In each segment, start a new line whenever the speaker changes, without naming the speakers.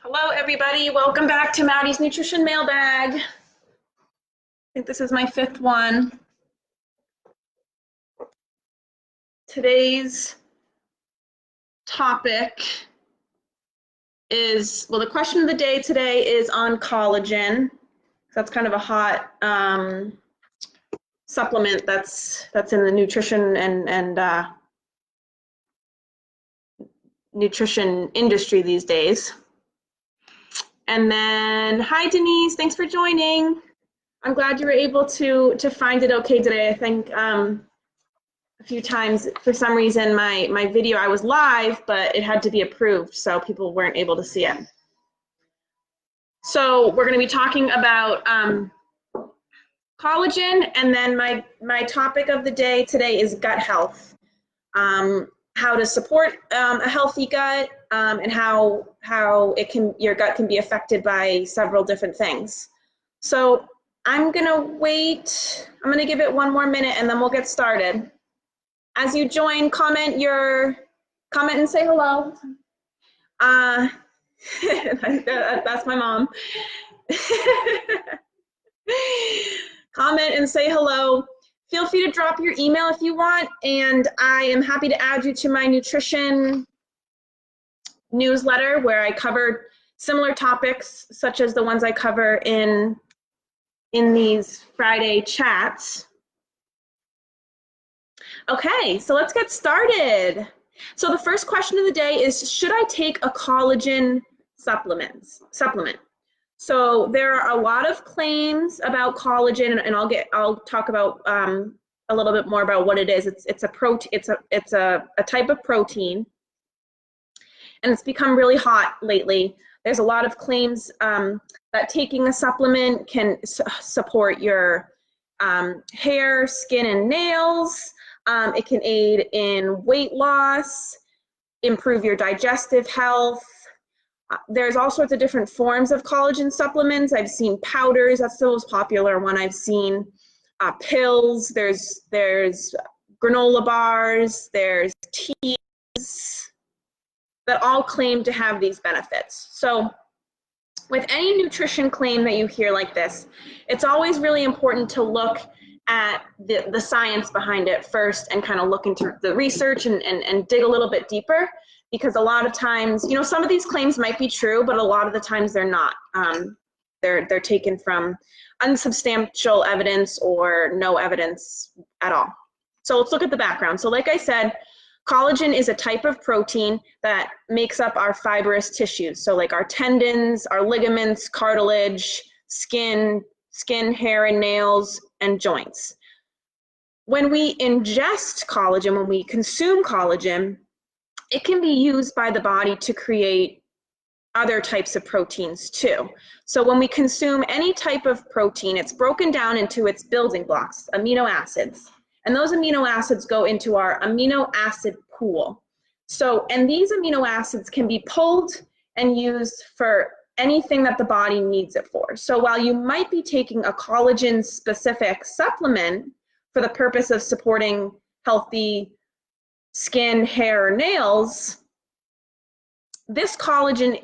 Hello, everybody. Welcome back to Maddie's Nutrition Mailbag. I think this is my fifth one. Today's topic is, well, the question of the day today is on collagen. That's kind of a hot supplement that's in the nutrition and nutrition industry these days. And then, hi Denise, thanks for joining. I'm glad you were able to find it okay today. I think a few times, for some reason, my video, I was live, but it had to be approved, so people weren't able to see it. So we're going to be talking about collagen, and then my topic of the day today is gut health. How to support a healthy gut, and how your gut can be affected by several different things. So I'm gonna wait. I'm gonna give it one more minute, and then we'll get started. As you join, comment and say hello. That's my mom. Comment and say hello. Feel free to drop your email if you want, and I am happy to add you to my nutrition newsletter where I cover similar topics such as the ones I cover in these Friday chats. Okay, so let's get started. So the first question of the day is, should I take a collagen supplement? So there are a lot of claims about collagen, and I'll talk about a little bit more about what it is. It's a type of protein, and it's become really hot lately. There's a lot of claims that taking a supplement can support your hair, skin, and nails. It can aid in weight loss, improve your digestive health. There's all sorts of different forms of collagen supplements. I've seen powders, that's the most popular one. I've seen pills, there's granola bars, there's teas that all claim to have these benefits. So with any nutrition claim that you hear like this, it's always really important to look at the science behind it first and kind of look into the research and dig a little bit deeper, because a lot of times, you know, some of these claims might be true, but a lot of the times they're not. They're taken from unsubstantial evidence or no evidence at all. So let's look at the background. So like I said, collagen is a type of protein that makes up our fibrous tissues. So like our tendons, our ligaments, cartilage, skin, hair and nails, and joints. When we ingest collagen, when we consume collagen, it can be used by the body to create other types of proteins too. So when we consume any type of protein, it's broken down into its building blocks, amino acids. And those amino acids go into our amino acid pool. So, and these amino acids can be pulled and used for anything that the body needs it for. So while you might be taking a collagen specific supplement for the purpose of supporting healthy skin, hair, or nails, this collagen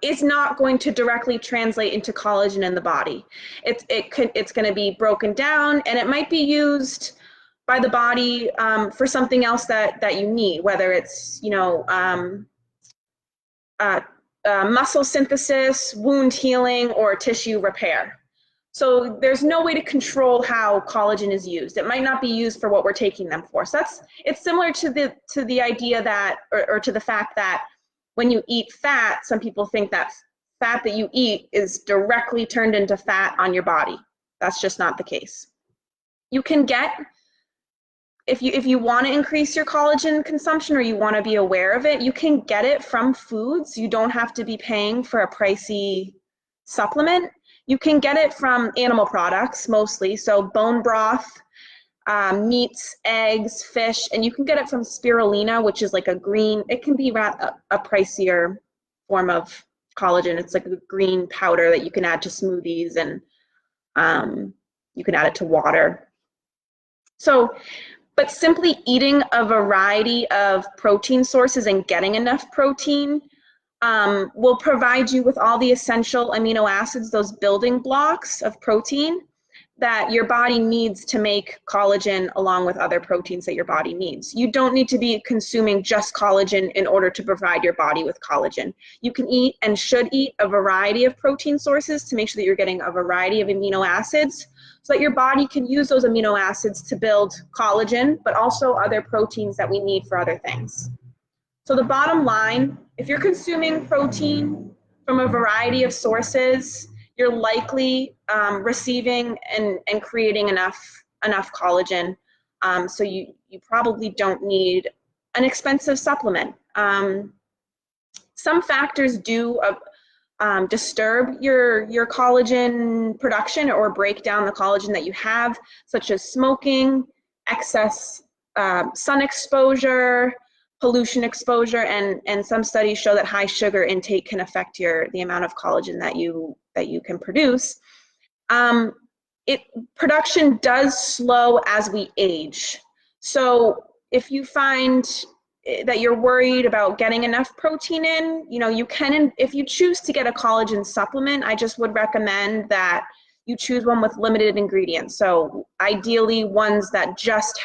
is not going to directly translate into collagen in the body. It's going to be broken down, and it might be used by the body for something else that you need, whether it's, you know, muscle synthesis, wound healing, or tissue repair. So there's no way to control how collagen is used. It might not be used for what we're taking them for. So it's similar to the idea that, or to the fact that when you eat fat, some people think that fat that you eat is directly turned into fat on your body. That's just not the case. You can get, if you want to increase your collagen consumption or you want to be aware of it, you can get it from foods. You don't have to be paying for a pricey supplement. You can get it from animal products mostly, so bone broth, meats, eggs, fish, and you can get it from spirulina, which is like a green, it can be a pricier form of collagen. It's like a green powder that you can add to smoothies, and you can add it to water. So, but simply eating a variety of protein sources and getting enough protein will provide you with all the essential amino acids, those building blocks of protein that your body needs to make collagen along with other proteins that your body needs. You don't need to be consuming just collagen in order to provide your body with collagen. You can eat and should eat a variety of protein sources to make sure that you're getting a variety of amino acids so that your body can use those amino acids to build collagen, but also other proteins that we need for other things. So the bottom line, if you're consuming protein from a variety of sources, you're likely receiving and creating enough collagen. So you probably don't need an expensive supplement. Some factors do disturb your collagen production or break down the collagen that you have, such as smoking, excess sun exposure, pollution exposure, and some studies show that high sugar intake can affect the amount of collagen that you can produce. Production does slow as we age. So if you find that you're worried about getting enough protein in, you can, if you choose to get a collagen supplement, I just would recommend that you choose one with limited ingredients. So ideally ones that just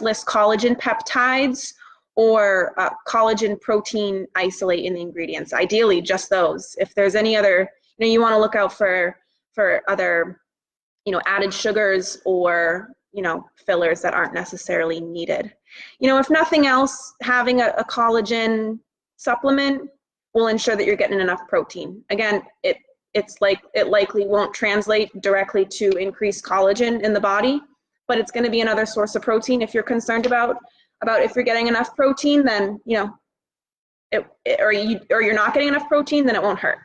list collagen peptides or collagen protein isolate in the ingredients. Ideally, just those. If there's any other, you want to look out for other, added sugars or, fillers that aren't necessarily needed. If nothing else, having a collagen supplement will ensure that you're getting enough protein. Again, it likely won't translate directly to increased collagen in the body, but it's going to be another source of protein. If you're concerned about if you're getting enough protein, then or you're not getting enough protein, then it won't hurt.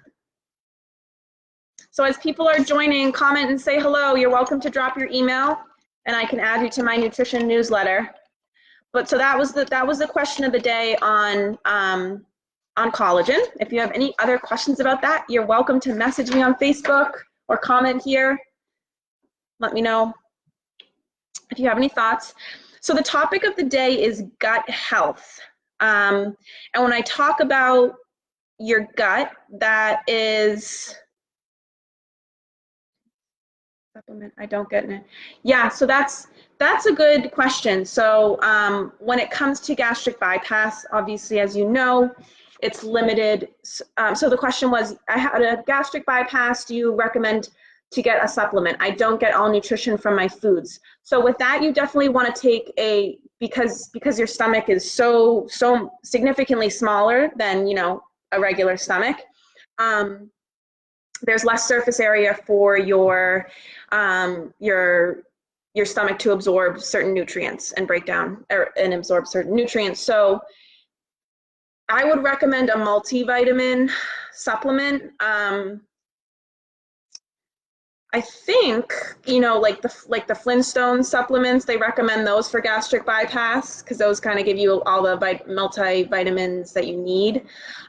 So as people are joining, comment and say hello. You're welcome to drop your email, and I can add you to my nutrition newsletter. But so that was the question of the day on collagen. If you have any other questions about that, you're welcome to message me on Facebook or comment here. Let me know if you have any thoughts. So the topic of the day is gut health. And when I talk about your gut, that is, supplement, I don't get it. Yeah, so that's a good question. So when it comes to gastric bypass, obviously, as you know, it's limited. So the question was, I had a gastric bypass, do you recommend to get a supplement? I don't get all nutrition from my foods. So with that, you definitely want to take because your stomach is so significantly smaller than, a regular stomach. There's less surface area for your stomach to absorb certain nutrients and break down and absorb certain nutrients. So I would recommend a multivitamin supplement. I think, like the Flintstone supplements, they recommend those for gastric bypass because those kind of give you all the multivitamins that you need,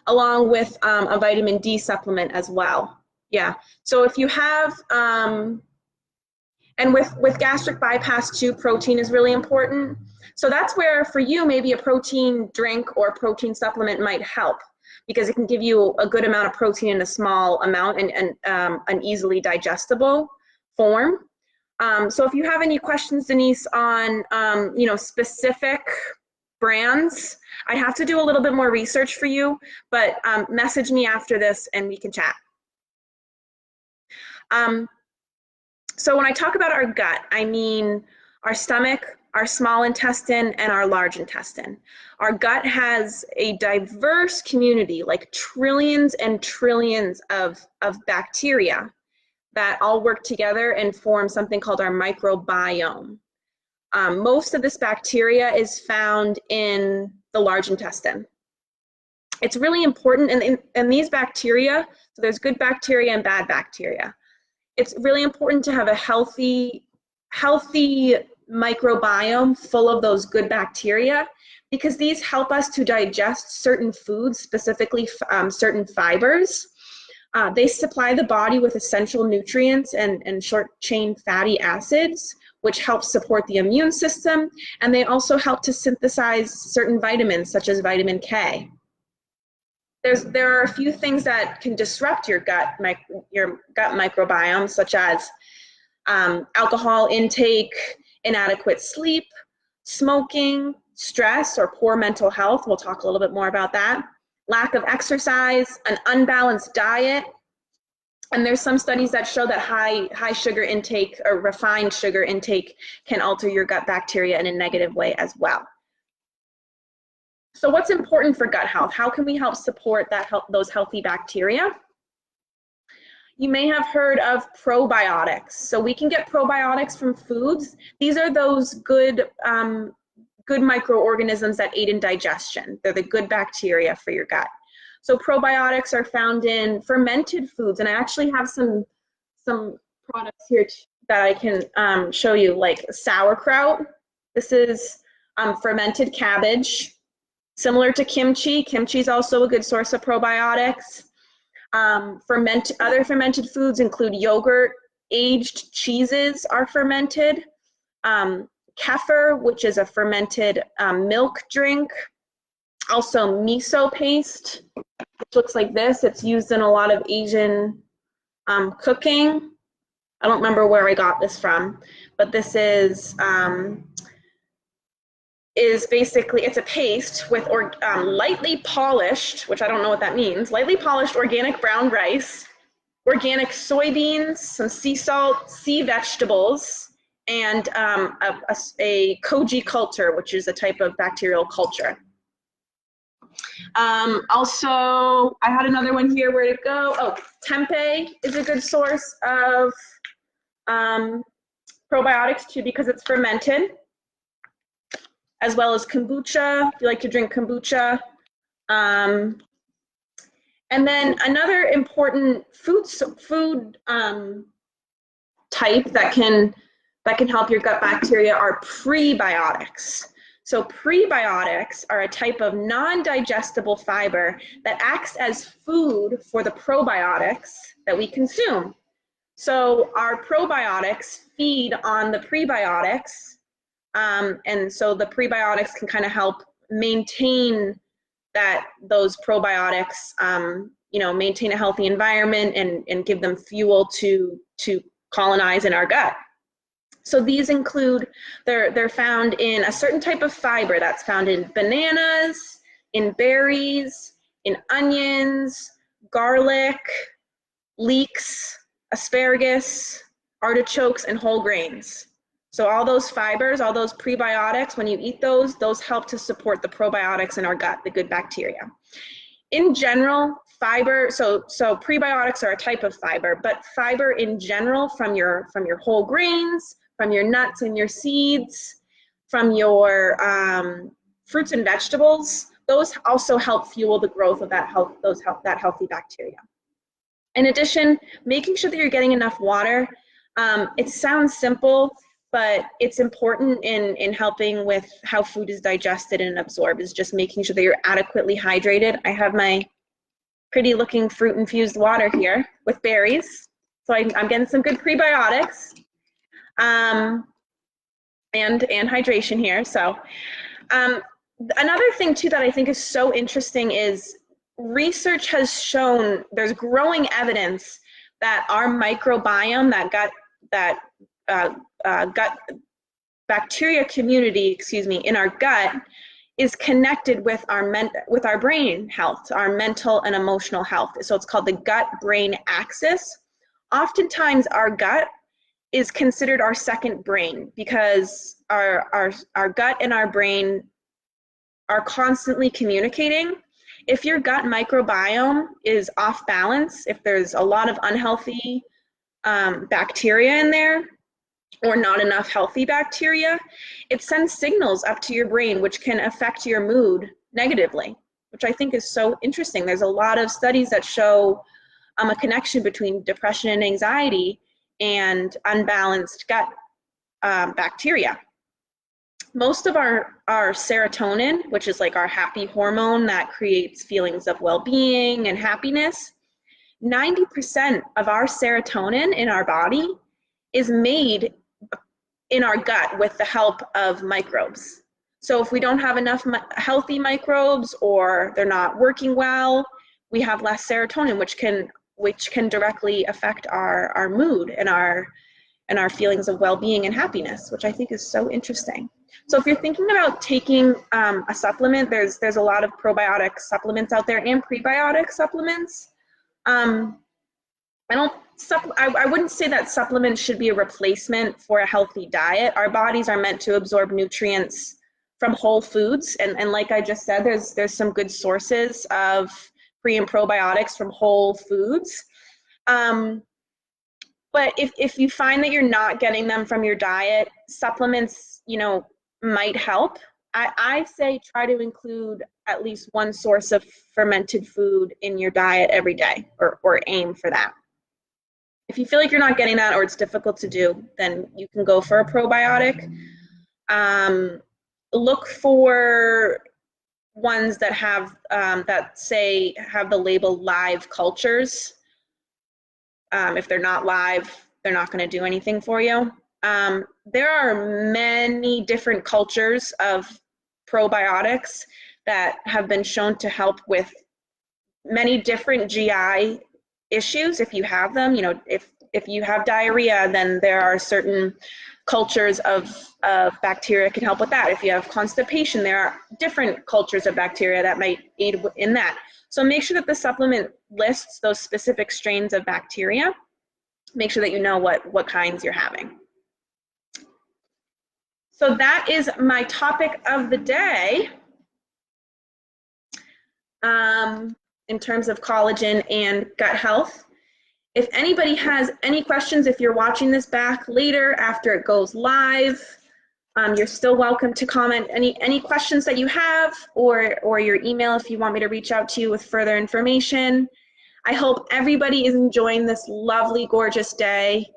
along with a vitamin D supplement as well. Yeah. So if you have, and with gastric bypass too, protein is really important. So that's where for you, maybe a protein drink or protein supplement might help, because it can give you a good amount of protein in a small amount and an easily digestible form. So if you have any questions, Denise, on specific brands, I have to do a little bit more research for you, but message me after this and we can chat. So when I talk about our gut, I mean our stomach, our small intestine, and our large intestine. Our gut has a diverse community, like trillions and trillions of bacteria that all work together and form something called our microbiome. Most of this bacteria is found in the large intestine. It's really important, and these bacteria, so there's good bacteria and bad bacteria. It's really important to have a healthy microbiome full of those good bacteria, because these help us to digest certain foods, specifically certain fibers. They supply the body with essential nutrients and short-chain fatty acids, which help support the immune system, and they also help to synthesize certain vitamins, such as vitamin K. there are a few things that can disrupt your gut microbiome, such as alcohol intake, inadequate sleep, smoking, stress, or poor mental health. We'll talk a little bit more about that. Lack of exercise, an unbalanced diet. And there's some studies that show that high sugar intake or refined sugar intake can alter your gut bacteria in a negative way as well. So what's important for gut health? How can we help support those healthy bacteria? You may have heard of probiotics. So we can get probiotics from foods. These are those good microorganisms that aid in digestion. They're the good bacteria for your gut. So probiotics are found in fermented foods, and I actually have some products here that I can show you, like sauerkraut. This is fermented cabbage, similar to kimchi. Kimchi is also a good source of probiotics. Other fermented foods include yogurt, aged cheeses are fermented, kefir, which is a fermented milk drink, also miso paste, which looks like this. It's used in a lot of Asian cooking. I don't remember where I got this from, but this is basically, it's a paste with lightly polished, which I don't know what that means, lightly polished organic brown rice, organic soybeans, some sea salt, sea vegetables, and a koji culture, which is a type of bacterial culture. Also, I had another one here. Where'd it go? Oh, tempeh is a good source of probiotics too, because it's fermented, as well as kombucha, if you like to drink kombucha. And then another important food type that can help your gut bacteria are prebiotics. So prebiotics are a type of non-digestible fiber that acts as food for the probiotics that we consume. So our probiotics feed on the prebiotics, and so the prebiotics can kind of help maintain those probiotics, maintain a healthy environment and give them fuel to colonize in our gut. So these include, they're found in a certain type of fiber that's found in bananas, in berries, in onions, garlic, leeks, asparagus, artichokes, and whole grains. So all those fibers, all those prebiotics, when you eat those help to support the probiotics in our gut, the good bacteria. In general, fiber, so prebiotics are a type of fiber, but fiber in general from your whole grains, from your nuts and your seeds, from your fruits and vegetables, those also help fuel the growth of that healthy bacteria. In addition, making sure that you're getting enough water. It sounds simple, but it's important in helping with how food is digested and absorbed, is just making sure that you're adequately hydrated. I have my pretty looking fruit infused water here with berries. So I'm getting some good prebiotics and hydration here. So another thing too that I think is so interesting is research has shown there's growing evidence that our microbiome, that gut bacteria community, in our gut, is connected with our brain health, our mental and emotional health. So it's called the gut-brain axis. Oftentimes, our gut is considered our second brain because our gut and our brain are constantly communicating. If your gut microbiome is off balance, if there's a lot of unhealthy bacteria in there, or not enough healthy bacteria, it sends signals up to your brain which can affect your mood negatively, which I think is so interesting. There's a lot of studies that show a connection between depression and anxiety and unbalanced gut bacteria. Most of our serotonin, which is like our happy hormone that creates feelings of well-being and happiness, 90% of our serotonin in our body is made in our gut with the help of microbes. So if we don't have enough healthy microbes, or they're not working well, we have less serotonin, which can directly affect our mood and our feelings of well-being and happiness, which I think is so interesting. So if you're thinking about taking a supplement, there's a lot of probiotic supplements out there and prebiotic supplements. I wouldn't say that supplements should be a replacement for a healthy diet. Our bodies are meant to absorb nutrients from whole foods, and like I just said, there's some good sources of pre and probiotics from whole foods. But if you find that you're not getting them from your diet, supplements, might help. I say try to include at least one source of fermented food in your diet every day, or aim for that. If you feel like you're not getting that or it's difficult to do, then you can go for a probiotic. Look for ones that have have the label live cultures. If they're not live, they're not going to do anything for you. There are many different cultures of probiotics that have been shown to help with many different GI issues if you have them. If you have diarrhea, then there are certain cultures of bacteria that can help with that. If you have constipation, there are different cultures of bacteria that might aid in that. So make sure that the supplement lists those specific strains of bacteria. Make sure that you know what kinds you're having. So that is my topic of the day in terms of collagen and gut health. If anybody has any questions, if you're watching this back later after it goes live, you're still welcome to comment any questions that you have, or your email if you want me to reach out to you with further information. I hope everybody is enjoying this lovely, gorgeous day.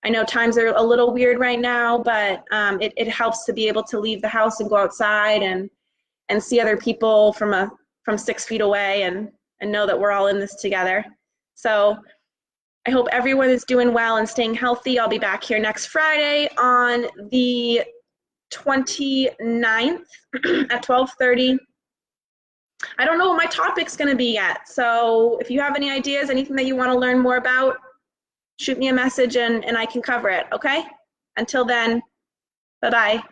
I know times are a little weird right now, but it helps to be able to leave the house and go outside and see other people from 6 feet away and know that we're all in this together. So I hope everyone is doing well and staying healthy. I'll be back here next Friday on the 29th at 12:30. I don't know what my topic's going to be yet. So if you have any ideas, anything that you want to learn more about, shoot me a message and I can cover it, okay? Until then, bye-bye.